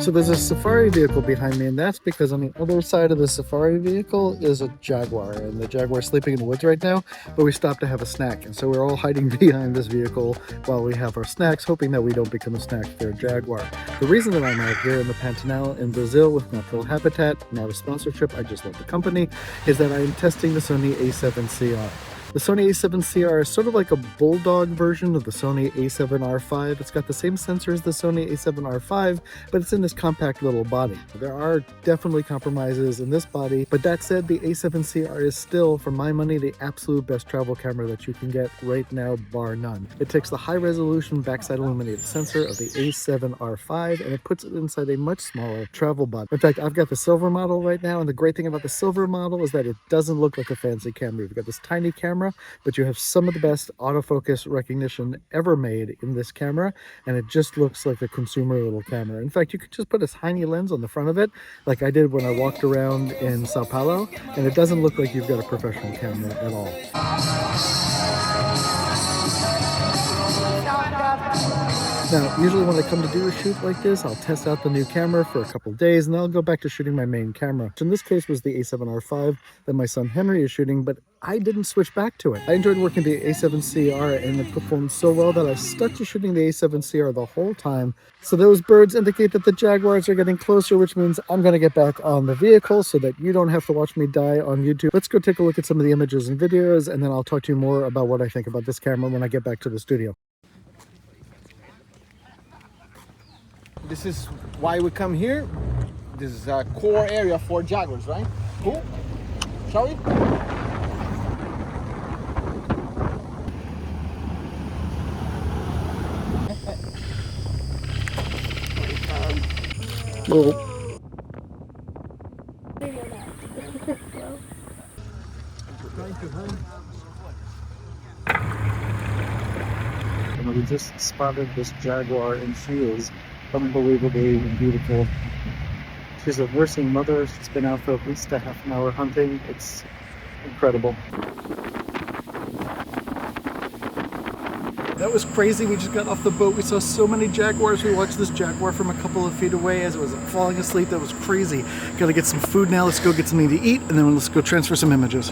So there's a safari vehicle behind me, and that's because on the other side of the safari vehicle is a jaguar, and the jaguar's sleeping in the woods right now, but we stopped to have a snack, and so we're all hiding behind this vehicle while we have our snacks, hoping that we don't become a snack for a jaguar. The reason that I'm out here in the Pantanal in Brazil with natural habitat, not a sponsorship, I just love the company, is that I am testing the Sony a7cR. The Sony a7cR is sort of like a bulldog version of the Sony a7R5. It's got the same sensor as the Sony a7R5, but it's in this compact little body. There are definitely compromises in this body, but that said, the a7cR is still, for my money, the absolute best travel camera that you can get right now, bar none. It takes the high-resolution backside illuminated sensor of the a7R5, and it puts it inside a much smaller travel body. In fact, I've got the silver model right now, and the great thing about the silver model is that it doesn't look like a fancy camera. You've got this tiny camera, but you have some of the best autofocus recognition ever made in this camera, and it just looks like a consumer little camera. In fact, you could just put a tiny lens on the front of it, like I did when I walked around in Sao Paulo, and it doesn't look like you've got a professional camera at all. Now, usually when I come to do a shoot like this, I'll test out the new camera for a couple days, and then I'll go back to shooting my main camera. Which in this case was the a7R5 that my son Henry is shooting, but I didn't switch back to it. I enjoyed working the a7cR, and it performed so well that I stuck to shooting the a7cR the whole time. So those birds indicate that the jaguars are getting closer, which means I'm going to get back on the vehicle so that you don't have to watch me die on YouTube. Let's go take a look at some of the images and videos, and then I'll talk to you more about what I think about this camera when I get back to the studio. This is why we come here. This is a core area for jaguars, right? Cool. Shall we? Well, we just spotted this jaguar, and she is unbelievably beautiful. She's a nursing mother. She's been out for at least a half an hour hunting. It's incredible. That was crazy. We just got off the boat. We saw so many jaguars. We watched this jaguar from a couple of feet away as it was falling asleep. That was crazy. Gotta get some food now. Let's go get something to eat, and then let's go transfer some images.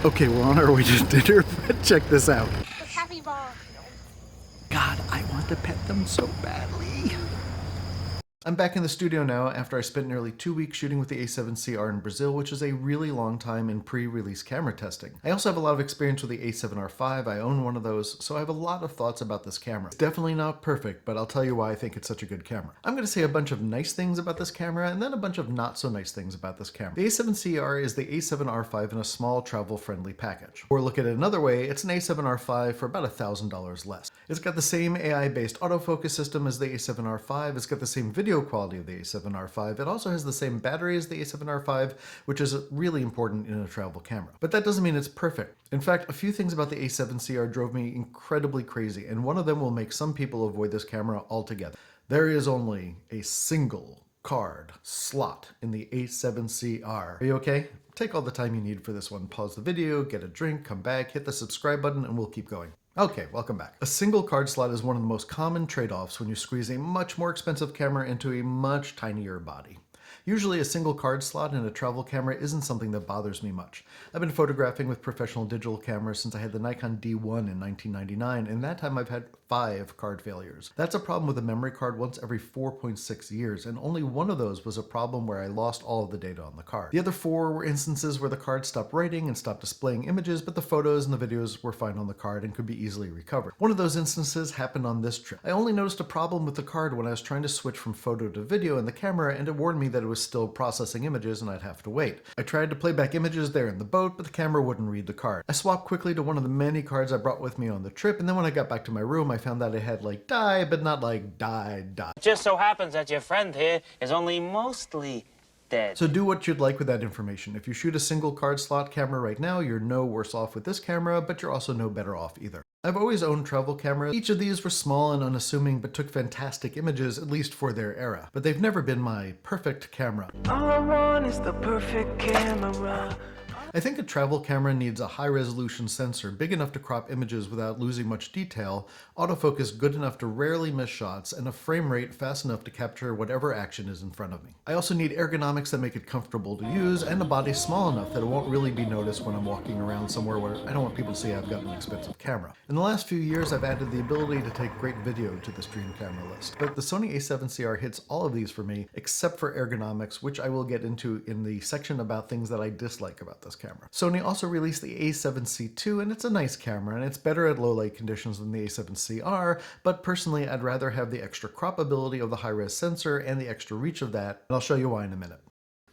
Okay, we're on our way to dinner, but check this out. The capybara. God, I want to pet them so badly. I'm back in the studio now after I spent nearly 2 weeks shooting with the a7cR in Brazil, which is a really long time in pre-release camera testing. I also have a lot of experience with the a7R5. I own one of those, so I have a lot of thoughts about this camera. It's definitely not perfect, but I'll tell you why I think it's such a good camera. I'm going to say a bunch of nice things about this camera and then a bunch of not so nice things about this camera. The a7cR is the a7R5 in a small travel-friendly package. Or look at it another way, it's an a7R5 for about $1,000 less. It's got the same AI-based autofocus system as the a7R5. It's got the same video quality of the a7R5. It also has the same battery as the a7R5, which is really important in a travel camera. But that doesn't mean it's perfect. In fact, a few things about the a7cR drove me incredibly crazy, and one of them will make some people avoid this camera altogether. There is only a single card slot in the a7cR. Are you okay? Take all the time you need for this one. Pause the video, get a drink, come back, hit the subscribe button, and we'll keep going. Okay, welcome back. A single card slot is one of the most common trade-offs when you squeeze a much more expensive camera into a much tinier body. Usually a single card slot in a travel camera isn't something that bothers me much. I've been photographing with professional digital cameras since I had the Nikon D1 in 1999, and that time I've had 5 card failures. That's a problem with a memory card once every 4.6 years, and only one of those was a problem where I lost all of the data on the card. The other 4 were instances where the card stopped writing and stopped displaying images, but the photos and the videos were fine on the card and could be easily recovered. One of those instances happened on this trip. I only noticed a problem with the card when I was trying to switch from photo to video in the camera, and it warned me that it was still processing images and I'd have to wait. I tried to play back images there in the boat, but the camera wouldn't read the card. I swapped quickly to one of the many cards I brought with me on the trip, and then when I got back to my room, I found that it had like die, but not like die. It just so happens that your friend here is only mostly dead. So do what you'd like with that information. If you shoot a single card slot camera right now, you're no worse off with this camera, but you're also no better off either. I've always owned travel cameras. Each of these were small and unassuming, but took fantastic images, at least for their era. But they've never been my perfect camera. All I want is the perfect camera. I think a travel camera needs a high-resolution sensor big enough to crop images without losing much detail, autofocus good enough to rarely miss shots, and a frame rate fast enough to capture whatever action is in front of me. I also need ergonomics that make it comfortable to use, and a body small enough that it won't really be noticed when I'm walking around somewhere where I don't want people to see I've got an expensive camera. In the last few years, I've added the ability to take great video to this dream camera list, but the Sony a7cR hits all of these for me, except for ergonomics, which I will get into in the section about things that I dislike about this camera. Sony also released the a7C II, and it's a nice camera, and it's better at low light conditions than the a7cR, but personally I'd rather have the extra crop ability of the high-res sensor and the extra reach of that, and I'll show you why in a minute.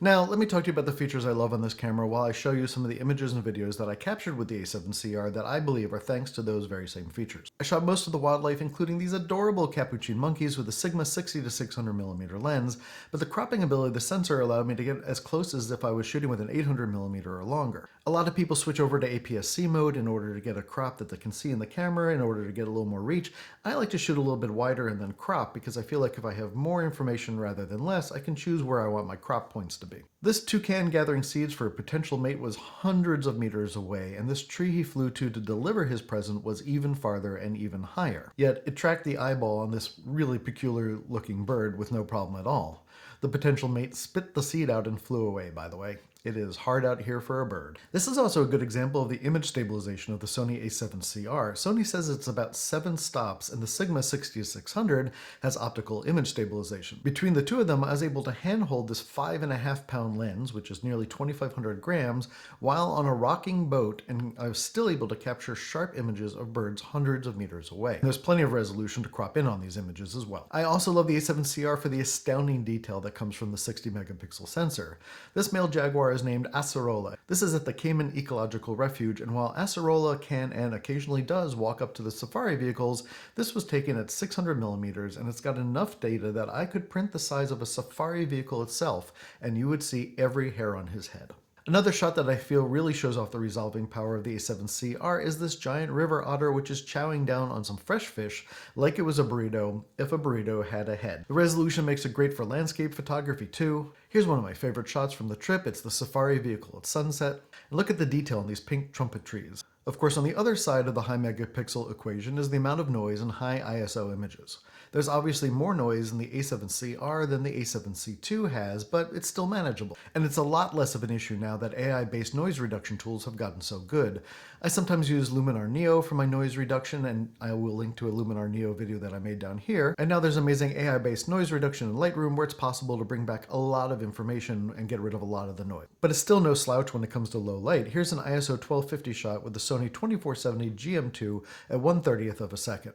Now, let me talk to you about the features I love on this camera while I show you some of the images and videos that I captured with the a7cR that I believe are thanks to those very same features. I shot most of the wildlife, including these adorable capuchin monkeys with a Sigma 60 to 600mm lens, but the cropping ability of the sensor allowed me to get as close as if I was shooting with an 800mm or longer. A lot of people switch over to APS-C mode in order to get a crop that they can see in the camera in order to get a little more reach. I like to shoot a little bit wider and then crop because I feel like if I have more information rather than less, I can choose where I want my crop points to be. This toucan gathering seeds for a potential mate was hundreds of meters away, and this tree he flew to deliver his present was even farther and even higher. Yet it tracked the eyeball on this really peculiar looking bird with no problem at all. The potential mate spit the seed out and flew away, by the way. It is hard out here for a bird. This is also a good example of the image stabilization of the Sony a7cR. Sony says it's about 7 stops, and the Sigma 60 to 600 has optical image stabilization. Between the two of them, I was able to handhold this 5.5-pound lens, which is nearly 2,500 grams, while on a rocking boat, and I was still able to capture sharp images of birds hundreds of meters away. There's plenty of resolution to crop in on these images as well. I also love the a7cR for the astounding detail that comes from the 60-megapixel sensor. This male jaguar is named Acerola. This is at the Cayman Ecological Refuge, and while Acerola can and occasionally does walk up to the safari vehicles, this was taken at 600mm, and it's got enough data that I could print the size of a safari vehicle itself, and you would see every hair on his head. Another shot that I feel really shows off the resolving power of the a7cR is this giant river otter which is chowing down on some fresh fish like it was a burrito if a burrito had a head. The resolution makes it great for landscape photography too. Here's one of my favorite shots from the trip. It's the safari vehicle at sunset. And look at the detail on these pink trumpet trees. Of course, on the other side of the high megapixel equation is the amount of noise in high ISO images. There's obviously more noise in the a7cR than the a7C II has, but it's still manageable. And it's a lot less of an issue now that AI-based noise reduction tools have gotten so good. I sometimes use Luminar Neo for my noise reduction, and I will link to a Luminar Neo video that I made down here. And now there's amazing AI-based noise reduction in Lightroom where it's possible to bring back a lot of information and get rid of a lot of the noise. But it's still no slouch when it comes to low light. Here's an ISO 1250 shot with the Sony 2470 GM2 at 1/30th of a second.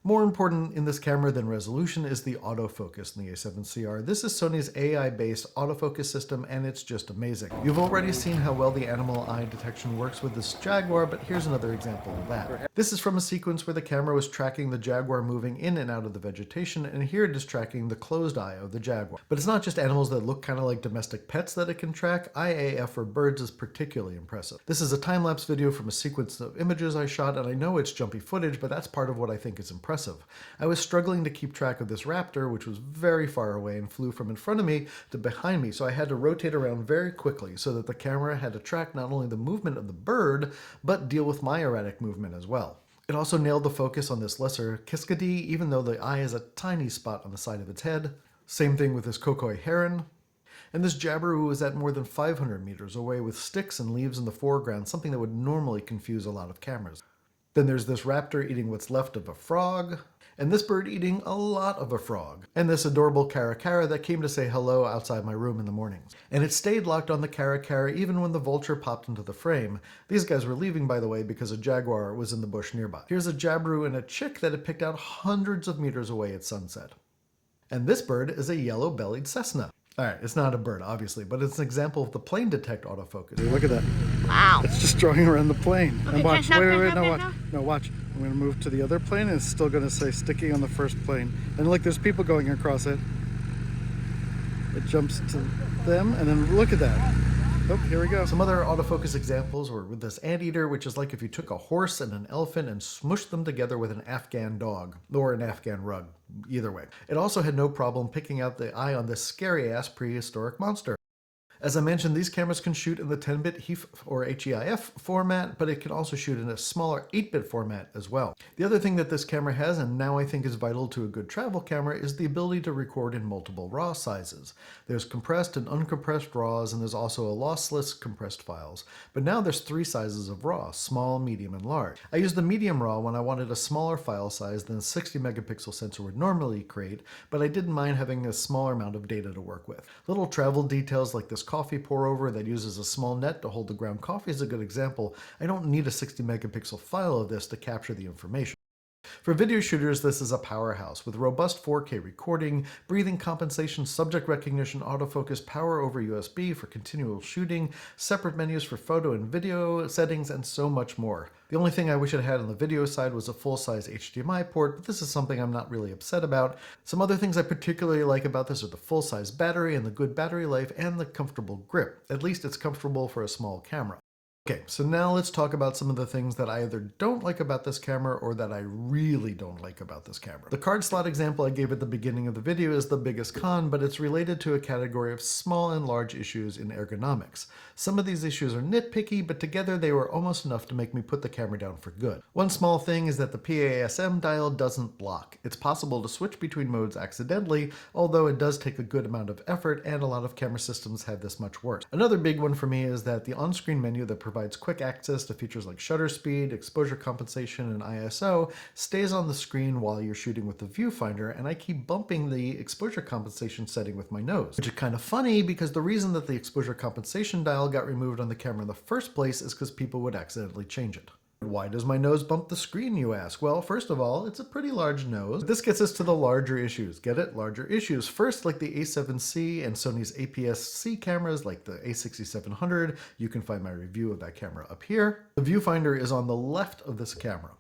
More important in this camera than resolution is the autofocus in the a7cR. This is Sony's AI-based autofocus system, and it's just amazing. You've already seen how well the animal eye detection works with this jaguar, but here's another example of that. This is from a sequence where the camera was tracking the jaguar moving in and out of the vegetation, and here it is tracking the closed eye of the jaguar. But it's not just animals that look kind of like domestic pets that it can track. IAF for birds is particularly impressive. This is a time-lapse video from a sequence of images I shot, and I know it's jumpy footage, but that's part of what I think is impressive. I was struggling to keep track of this raptor, which was very far away and flew from in front of me to behind me, so I had to rotate around very quickly so that the camera had to track not only the movement of the bird, but deal with my erratic movement as well. It also nailed the focus on this lesser Kiskadee, even though the eye is a tiny spot on the side of its head. Same thing with this Kokoi heron. And this jabiru is at more than 500 meters away with sticks and leaves in the foreground, something that would normally confuse a lot of cameras. Then there's this raptor eating what's left of a frog, and this bird eating a lot of a frog, and this adorable caracara that came to say hello outside my room in the mornings. And it stayed locked on the caracara even when the vulture popped into the frame. These guys were leaving, by the way, because a jaguar was in the bush nearby. Here's a jabiru and a chick that had picked out hundreds of meters away at sunset. And this bird is a yellow-bellied Cessna. Alright, it's not a bird, obviously, but it's an example of the plane detect autofocus. Look at that. Wow. It's just drawing around the plane. Okay, And watch, stop, wait, stop, no, stop, watch. stop. No, watch. I'm going to move to the other plane, and it's still going to say sticking on the first plane. And look, there's people going across it. It jumps to them, and then look at that. Oh, here we go. Some other autofocus examples were with this anteater, which is like if you took a horse and an elephant and smushed them together with an Afghan dog, or an Afghan rug, either way. It also had no problem picking out the eye on this scary-ass prehistoric monster. As I mentioned, these cameras can shoot in the 10-bit HEIF or HEIF format, but it can also shoot in a smaller 8-bit format as well. The other thing that this camera has, and now I think is vital to a good travel camera, is the ability to record in multiple RAW sizes. There's compressed and uncompressed RAWs, and there's also a lossless compressed files. But now there's 3 sizes of RAW: small, medium, and large. I used the medium RAW when I wanted a smaller file size than a 60 megapixel sensor would normally create, but I didn't mind having a smaller amount of data to work with. Little travel details like this coffee pour over that uses a small net to hold the ground coffee is a good example. I don't need a 60 megapixel file of this to capture the information. For video shooters, this is a powerhouse with robust 4K recording, breathing compensation, subject recognition, autofocus, power over USB for continual shooting, separate menus for photo and video settings, and so much more. The only thing I wish it had on the video side was a full-size HDMI port, but this is something I'm not really upset about. Some other things I particularly like about this are the full-size battery and the good battery life and the comfortable grip. At least it's comfortable for a small camera. Okay, so now let's talk about some of the things that I either don't like about this camera or that I really don't like about this camera. The card slot example I gave at the beginning of the video is the biggest con, but it's related to a category of small and large issues in ergonomics. Some of these issues are nitpicky, but together they were almost enough to make me put the camera down for good. One small thing is that the PASM dial doesn't lock. It's possible to switch between modes accidentally, although it does take a good amount of effort, and a lot of camera systems have this much worse. Another big one for me is that the on-screen menu that provides quick access to features like shutter speed, exposure compensation, and ISO stays on the screen while you're shooting with the viewfinder, and I keep bumping the exposure compensation setting with my nose. Which is kind of funny because the reason that the exposure compensation dial got removed on the camera in the first place is because people would accidentally change it. Why does my nose bump the screen, you ask? Well, first of all, it's a pretty large nose. This gets us to the larger issues. Get it? Larger issues. First, like the A7C and Sony's APS-C cameras, like the A6700. You can find my review of that camera up here. The viewfinder is on the left of this camera.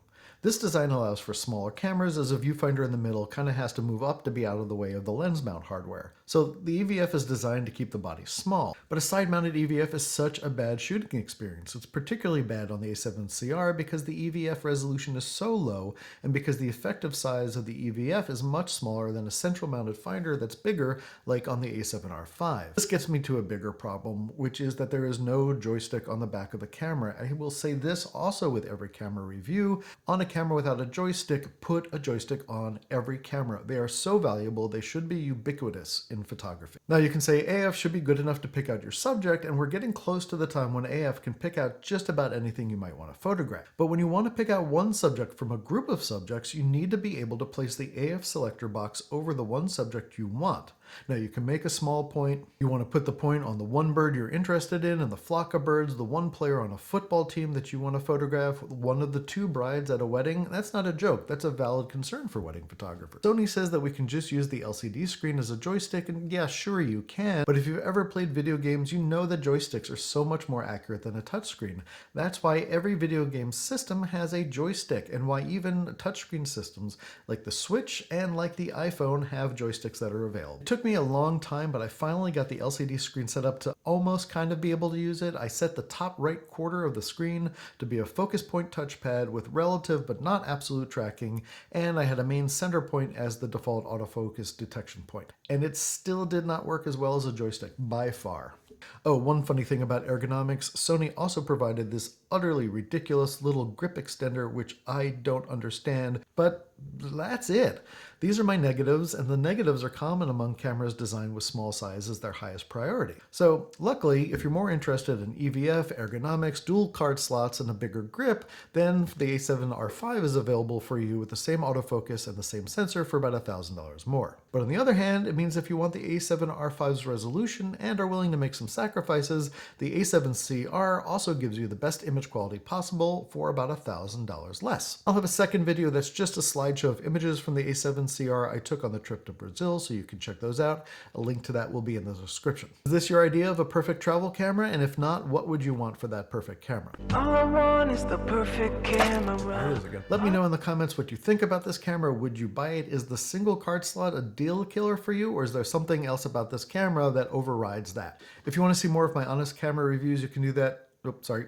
This design allows for smaller cameras, as a viewfinder in the middle kind of has to move up to be out of the way of the lens mount hardware. So the EVF is designed to keep the body small, but a side-mounted EVF is such a bad shooting experience. It's particularly bad on the A7cR because the EVF resolution is so low, and because the effective size of the EVF is much smaller than a central mounted finder that's bigger, like on the A7R5. This gets me to a bigger problem, which is that there is no joystick on the back of the camera. I will say this also with every camera review. On a camera without a joystick, put a joystick on every camera. They are so valuable, they should be ubiquitous in photography. Now you can say AF should be good enough to pick out your subject, and we're getting close to the time when AF can pick out just about anything you might want to photograph. But when you want to pick out one subject from a group of subjects, you need to be able to place the AF selector box over the one subject you want. Now you can make a small point. You want to put the point on the one bird you're interested in and the flock of birds, the one player on a football team that you want to photograph, one of the 2 brides at a wedding. That's not a joke. That's a valid concern for wedding photographers. Sony says that we can just use the LCD screen as a joystick, and yeah, sure you can, but if you've ever played video games, you know that joysticks are so much more accurate than a touchscreen. That's why every video game system has a joystick, and why even touchscreen systems like the Switch and like the iPhone have joysticks that are available. It took me a long time, but I finally got the LCD screen set up to almost kind of be able to use it. I set the top right quarter of the screen to be a focus point touchpad with relative but not absolute tracking, and I had a main center point as the default autofocus detection point. And it still did not work as well as a joystick, by far. Oh, one funny thing about ergonomics, Sony also provided this utterly ridiculous little grip extender, which I don't understand, but that's it. These are my negatives, and the negatives are common among cameras designed with small size as their highest priority. So luckily, if you're more interested in EVF, ergonomics, dual card slots, and a bigger grip, then the A7R5 is available for you with the same autofocus and the same sensor for about $1,000 more. But on the other hand, it means if you want the A7R5's resolution and are willing to make some sacrifices, the A7cR also gives you the best image quality possible for about $1,000 less. I'll have a second video that's just a slideshow of images from the A7cR I took on the trip to Brazil, so you can check those out. A link to that will be in the description. Is this your idea of a perfect travel camera? And if not, what would you want for that perfect camera? All I want is the perfect camera. There it is again. Let me know in the comments what you think about this camera. Would you buy it? Is the single card slot a deal killer for you, or is there something else about this camera that overrides that? If you want to see more of my honest camera reviews, you can do that,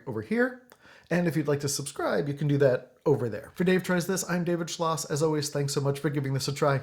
over here. And if you'd like to subscribe, you can do that over there. For Dave Tries This, I'm David Schloss. As always, thanks so much for giving this a try.